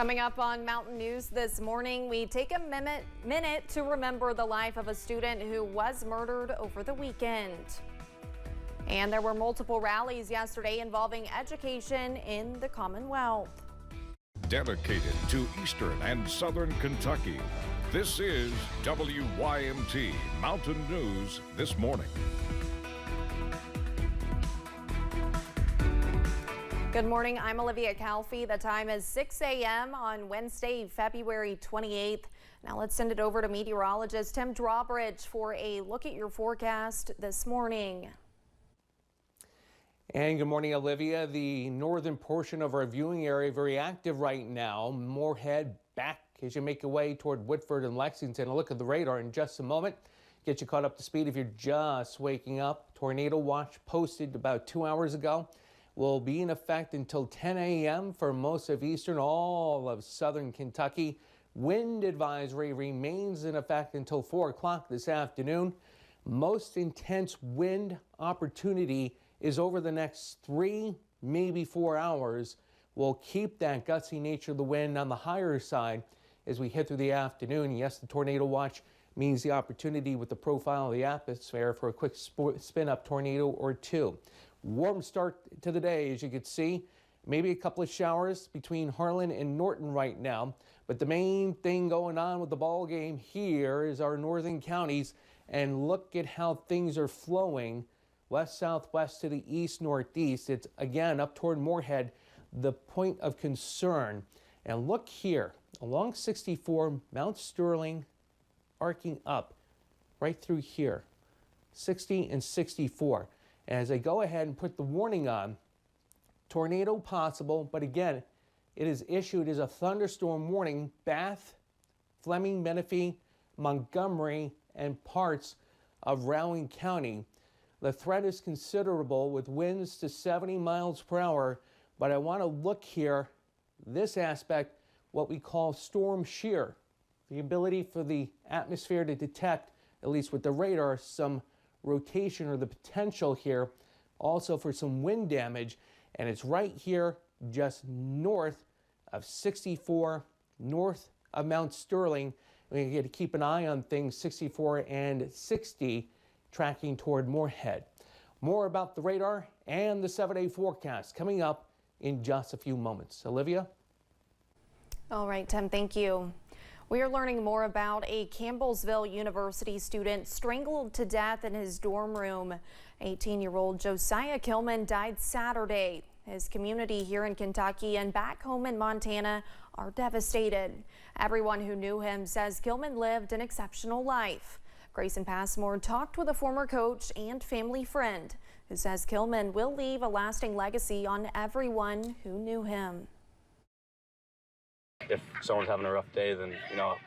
Coming up on Mountain News this morning, we take a minute to remember the life of a student who was murdered over the weekend. And there were multiple rallies yesterday involving education in the Commonwealth. Dedicated to Eastern and Southern Kentucky, this is WYMT Mountain News this morning. Good morning, I'm Olivia Calfee. The time is 6 a.m. on Wednesday, February 28th. Now let's send it over to meteorologist Tim Drawbridge for a look at your forecast this morning. And good morning, Olivia. The northern portion of our viewing area very active right now. Moorhead back as you make your way toward Woodford and Lexington. A look at the radar in just a moment. Get you caught up to speed if you're just waking up. Tornado watch posted about 2 hours ago. Will be in effect until 10 a.m. for most of eastern, all of southern Kentucky. Wind advisory remains in effect until 4 o'clock this afternoon. Most intense wind opportunity is over the next 3, maybe 4 hours. We'll keep that gusty nature of the wind on the higher side as we hit through the afternoon. Yes, the tornado watch means the opportunity with the profile of the atmosphere for a quick spin-up tornado or two. Warm start to the day, as you can see. Maybe a couple of showers between Harlan and Norton right now. But the main thing going on with the ball game here is our northern counties. And look at how things are flowing west-southwest to the east-northeast. It's, again, up toward Moorhead, the point of concern. And look here, along 64, Mount Sterling arcing up right through here, 60 and 64. As I go ahead and put the warning on, tornado possible, but again, it is issued as a thunderstorm warning. Bath, Fleming, Menifee, Montgomery, and parts of Rowan County. The threat is considerable with winds to 70 miles per hour, but I want to look here, this aspect, what we call storm shear, the ability for the atmosphere to detect, at least with the radar, some rotation or the potential here also for some wind damage, and it's right here just north of 64, north of Mount Sterling. We get to keep an eye on things 64 and 60 tracking toward Moorhead. More about the radar and the 7-day forecast coming up in just a few moments. Olivia? All right, Tim, thank you. We are learning more about a Campbellsville University student strangled to death in his dorm room. 18-year-old Josiah Kilman died Saturday. His community here in Kentucky and back home in Montana are devastated. Everyone who knew him says Kilman lived an exceptional life. Grayson Passmore talked with a former coach and family friend who says Kilman will leave a lasting legacy on everyone who knew him. If someone's having a rough day, then,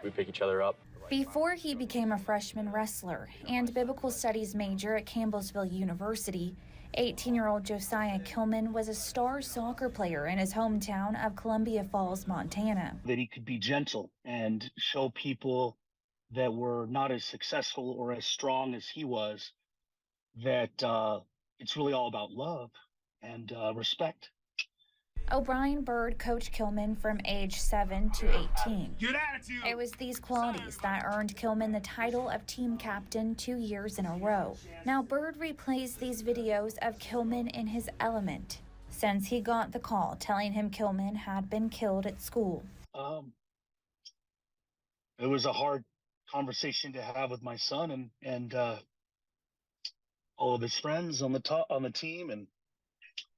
we pick each other up. Before he became a freshman wrestler and biblical studies major at Campbellsville University, 18-year-old Josiah Kilman was a star soccer player in his hometown of Columbia Falls, Montana. That he could be gentle and show people that were not as successful or as strong as he was, that it's really all about love and respect. O'Brien Bird coached Kilman from age 7 to 18. Good attitude. It was these qualities that earned Kilman the title of team captain 2 years in a row. Now Bird replays these videos of Kilman in his element since he got the call telling him Kilman had been killed at school. It was a hard conversation to have with my son and all of his friends on the team, and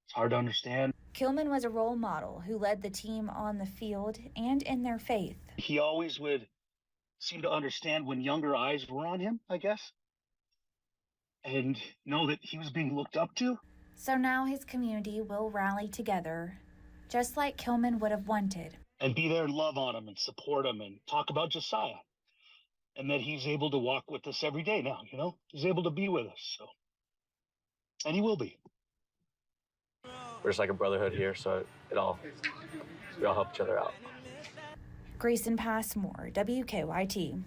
it's hard to understand. Kilman was a role model who led the team on the field and in their faith. He always would seem to understand when younger eyes were on him, I guess, and know that he was being looked up to. So now his community will rally together, just like Kilman would have wanted. And be there and love on him and support him and talk about Josiah. And that he's able to walk with us every day now, He's able to be with us, so. And he will be. We're just like a brotherhood here, so we all help each other out. Grayson Passmore, WKYT.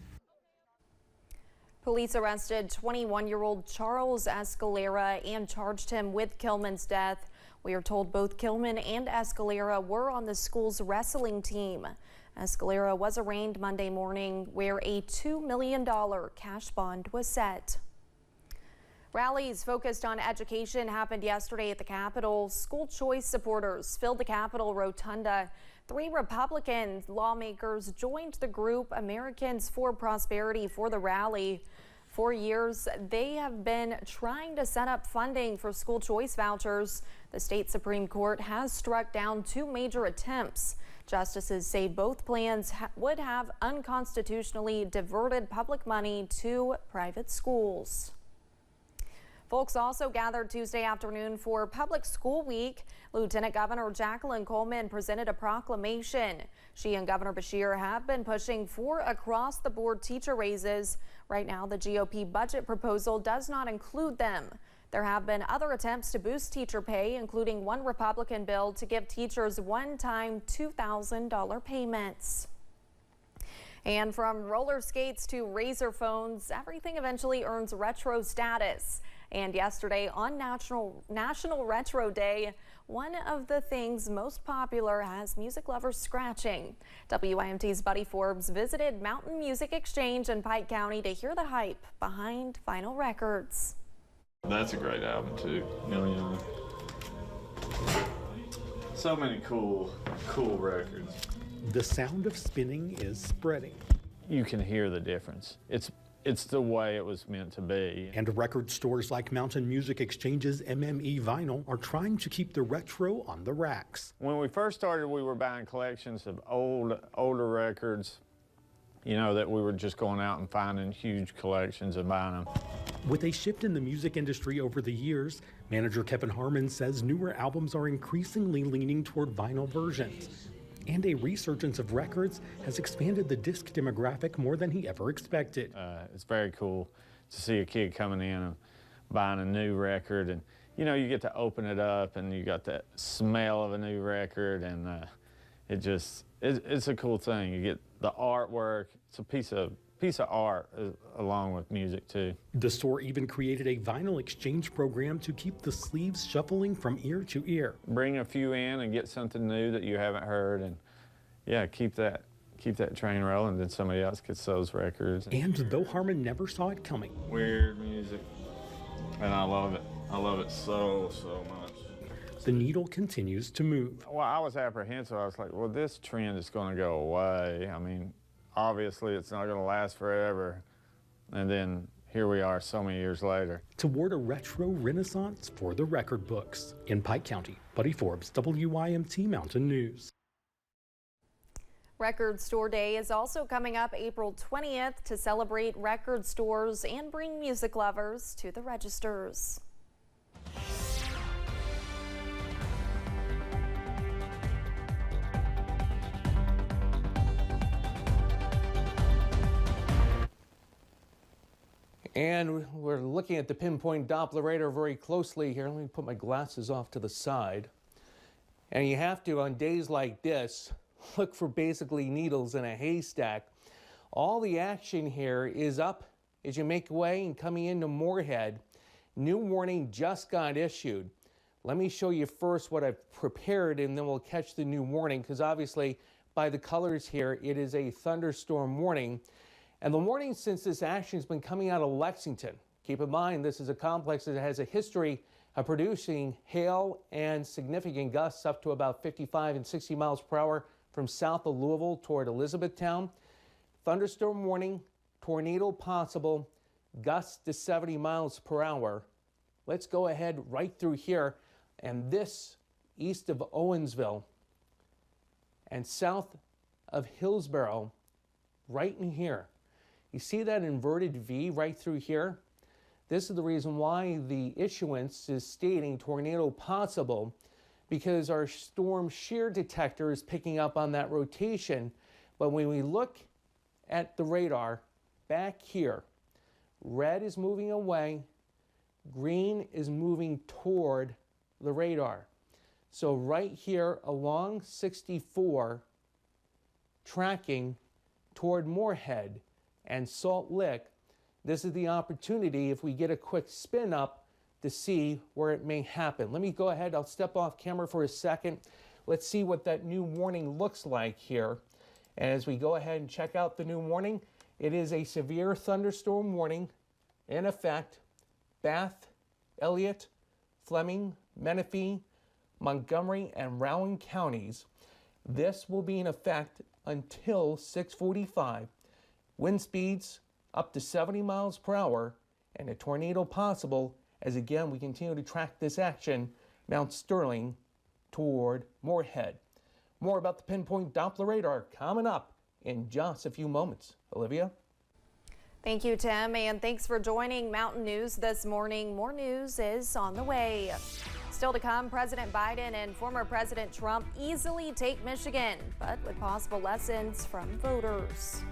Police arrested 21-year-old Charles Escalera and charged him with Kilman's death. We are told both Kilman and Escalera were on the school's wrestling team. Escalera was arraigned Monday morning, where a $2 million cash bond was set. Rallies focused on education happened yesterday at the Capitol. School choice supporters filled the Capitol Rotunda. 3 Republican lawmakers joined the group Americans for Prosperity for the rally. For years, they have been trying to set up funding for school choice vouchers. The state Supreme Court has struck down 2 major attempts. Justices say both plans would have unconstitutionally diverted public money to private schools. Folks also gathered Tuesday afternoon for Public School Week. Lieutenant Governor Jacqueline Coleman presented a proclamation. She and Governor Beshear have been pushing for across-the-board teacher raises. Right now, the GOP budget proposal does not include them. There have been other attempts to boost teacher pay, including one Republican bill to give teachers one-time $2,000 payments. And from roller skates to razor phones, everything eventually earns retro status. And yesterday on National Retro Day, one of the things most popular has music lovers scratching. WYMT's Buddy Forbes visited Mountain Music Exchange in Pike County to hear the hype behind vinyl records. That's a great album too. So many cool records. The sound of spinning is spreading. You can hear the difference. It's the way it was meant to be. And record stores like Mountain Music Exchange's MME Vinyl are trying to keep the retro on the racks. When we first started, we were buying collections of older records, you know, that we were just going out and finding huge collections and buying them. With a shift in the music industry over the years, manager Kevin Harmon says newer albums are increasingly leaning toward vinyl versions. And a resurgence of records has expanded the disc demographic more than he ever expected. It's very cool to see a kid coming in and buying a new record, and you know, you get to open it up and you got that smell of a new record, and it's a cool thing. You get the artwork. It's a piece of art along with music too. The store even created a vinyl exchange program to keep the sleeves shuffling from ear to ear. Bring a few in and get something new that you haven't heard, and yeah, keep that train rolling, then somebody else gets those records. And though Harmon never saw it coming, weird music, and I love it. I love it so much. The needle continues to move. Well, I was apprehensive. I was like, well, this trend is going to go away. I mean, obviously it's not going to last forever. And then here we are so many years later. Toward a retro renaissance for the record books. In Pike County, Buddy Forbes, WYMT Mountain News. Record Store Day is also coming up April 20th to celebrate record stores and bring music lovers to the registers. And we're looking at the pinpoint Doppler radar very closely here. Let me put my glasses off to the side. And you have to, on days like this, look for basically needles in a haystack. All the action here is up as you make way and coming into Moorhead. New warning just got issued. Let me show you first what I've prepared, and then we'll catch the new warning, because obviously by the colors here, it is a thunderstorm warning. And the warning, since this action has been coming out of Lexington. Keep in mind, this is a complex that has a history of producing hail and significant gusts up to about 55 and 60 miles per hour from south of Louisville toward Elizabethtown. Thunderstorm warning, tornado possible, gusts to 70 miles per hour. Let's go ahead right through here, and this east of Owensville and south of Hillsborough, right in here. You see that inverted V right through here? This is the reason why the issuance is stating tornado possible, because our storm shear detector is picking up on that rotation. But when we look at the radar back here, red is moving away, green is moving toward the radar. So right here along 64, tracking toward Moorhead and Salt Lick, this is the opportunity, if we get a quick spin up, to see where it may happen. Let me go ahead. I'll step off camera for a second. Let's see what that new warning looks like here. And as we go ahead and check out the new warning, it is a severe thunderstorm warning in effect. Bath, Elliott, Fleming, Menifee, Montgomery, and Rowan counties. This will be in effect until 6:45. Wind speeds up to 70 miles per hour and a tornado possible as again we continue to track this action Mount Sterling toward Moorhead. More about the pinpoint Doppler radar coming up in just a few moments. Olivia? Thank you, Tim, and thanks for joining Mountain News this morning. More news is on the way. Still to come, President Biden and former President Trump easily take Michigan, but with possible lessons from voters.